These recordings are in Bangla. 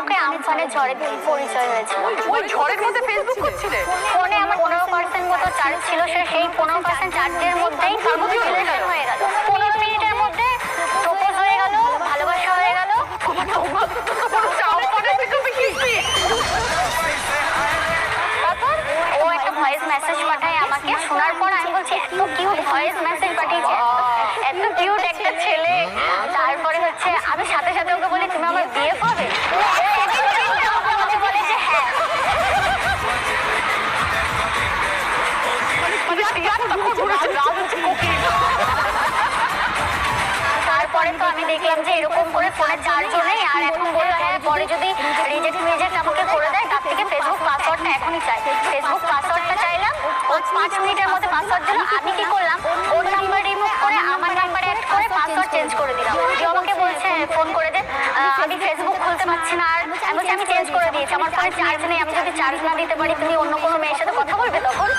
ওকে আমফানের ঝড়ে পরিচয় হয়েছিল। ওই ঝড়ের মধ্যে ফেসবুক করছিলে? ফোনে আমার 15% মতো চার্জ ছিল, সেই 15% চার্জের মধ্যেই রিলেশন হয়ে গেল। 15 মিনিটের মধ্যে প্রপোজ হয়ে গেল, ভালোবাসা হয়ে গেল। তারপর ও একটা ভয়েস মেসেজ পাঠায় আমাকে। শোনার পর আমি বলছি এত কিউট ভয়েস মেসেজ পাঠিয়েছে, এত কিউট একটা ছেলে। তারপরে হচ্ছে আমি সাথে সাথে ওকে বলি তুমি আমার বিয়ে করবে? আমাকে বলে যে হ্যাঁ। তারপরে তো আমি দেখলাম যে এরকম করে ফোনে চার্জও নেই, আর এখন বললো হ্যাঁ পরে যদি রিজেক্ট আমাকে করে দেয় তার থেকে ফেসবুক পাসওয়ার্ডটা এখনই চাই। ফেসবুক পাসওয়ার্ডটা চাইলাম, ও 5 মিনিটের মধ্যে পাসওয়ার্ড দিল। আমি কি করলাম, ওর নাম্বার রিমুভ করে আমার নাম্বারে অ্যাড করে পাসওয়ার্ড চেঞ্জ করে দিলাম। যে আমাকে বলছে ফোন করে দে, আমি ফেসবুক খুলতে পারছি না। আর আমি বলছি আমি চেঞ্জ করে দিয়েছি, আমার ফোনে চার্জ নেই, আমি যদি চার্জ না দিতে পারি তুমি অন্য কোনো মেয়ের সাথে কথা বলবে তখন?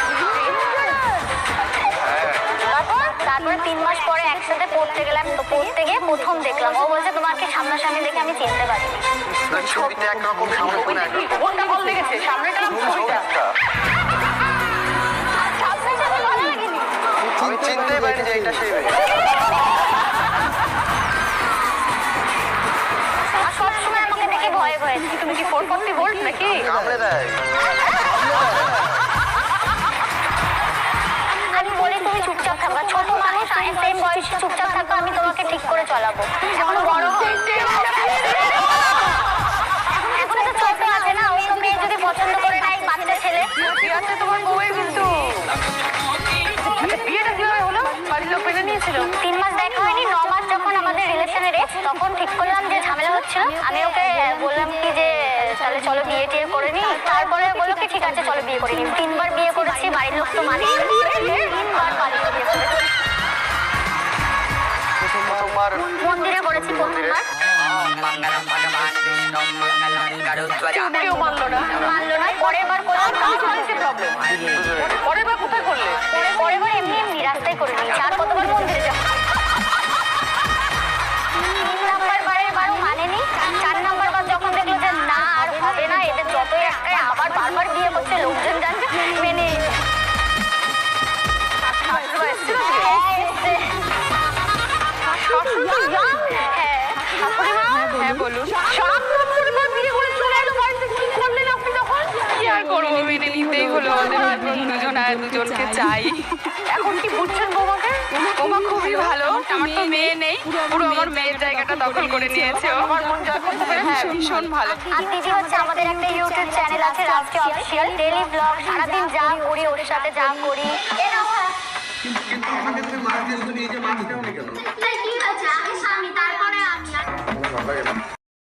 তারপরে 3 মাস পরে একসাথে পড়তে গেলাম। তো পড়তে গিয়ে প্রথম দেখলাম, ও বলছে তোমাকে সামনাসামনি দেখে আমি চিনতে পারিনি। ছবিতে একরকম সামনে কোনো একরকম। কোনটা ভালো লেগেছে? সামনেটা না ছবিটা? আমি চিনতেই পারিনি যে এটা সেই মেয়ে। সবসময় আমাকে দেখে ভয়ে ভয়ে। তুমি কি 440 ভোল্ট নাকি? কামড়ে দেয়। আমি বলি তুমি চুপচাপ থাকবা, ছোট মানুষ সেম বয়সে চুপচাপ থাকবা, আমি তোমাকে ঠিক করে চলাবো। এখন বড় এখন তো ছোট আছে না, ওই তো মেয়ে যদি পছন্দ করে নাই বাচ্চা ছেলে। ঠিক আছে তোমার বউয়ের কিন্তু বিয়েটা কিভাবে হলো? বাড়ির লোক মেনে নিয়েছিল? 3 মাস দেখা হয়নি, 9 মাস যখন আমাদের রিলেশনের এক্স, তখন ঠিক করলাম যে ঝামেলা হচ্ছিল। আমি ওকে বললাম কি যে তাহলে চলো বিয়ে টিয়ে করে নি। তারপরে বললো কি ঠিক আছে চলো বিয়ে করে নি। 3 বার বিয়ে করেছি, বাড়ির লোক তো মানে 3 বার বাড়িতে বিয়ে করেছি। তোমার মন্দিরে করেছি প্রথমবার, কেউ মানলো না? মানলো না। পরের বার করলাম, প্রবলেম। পরের বার কোথায় করলে? পরের বার এমনি রাস্তায় করে নিয়েছি। আর কতবার মন্দিরে যাবো? 3 নাম্বার বারের বারও মানেনি। 4 নাম্বার বার যখন দেখলো যে না আর হবে না, এদের যতই একটাই আবার বারবার বিয়ে করছে, লোকজন জানছে, মেনে হ্যাঁ বলুন। 7 নম্বর বার বিয়ে করে চলে এলো বাড়িতে, কি করলেন আপনি তখন? কি আর করবো, মেনে নিতেই হলো। আমাদের দুজন আর দুজনকে চাই। এখন কি বুঝছেন বৌমাকে? বৌমা খুবই ভালো, আমার তো মেয়ে নেই, পুরো আমার মেয়ের জায়গাটা দখল করে নিয়েছে ও। আমার মন জয় করতে পেরেছে। হ্যাঁ, ভীষণ ভালো। আর দিদি হচ্ছে আমাদের একটা ইউটিউব চ্যানেল আছে রাষ্ট্রীয় অফিসিয়াল, ডেইলি ব্লগ, সারাদিন যা করি ওর সাথে যা করি। কিন্তু আমাকে তুমি মাছ দিয়ে এই যে মাছ দেওনি কেন?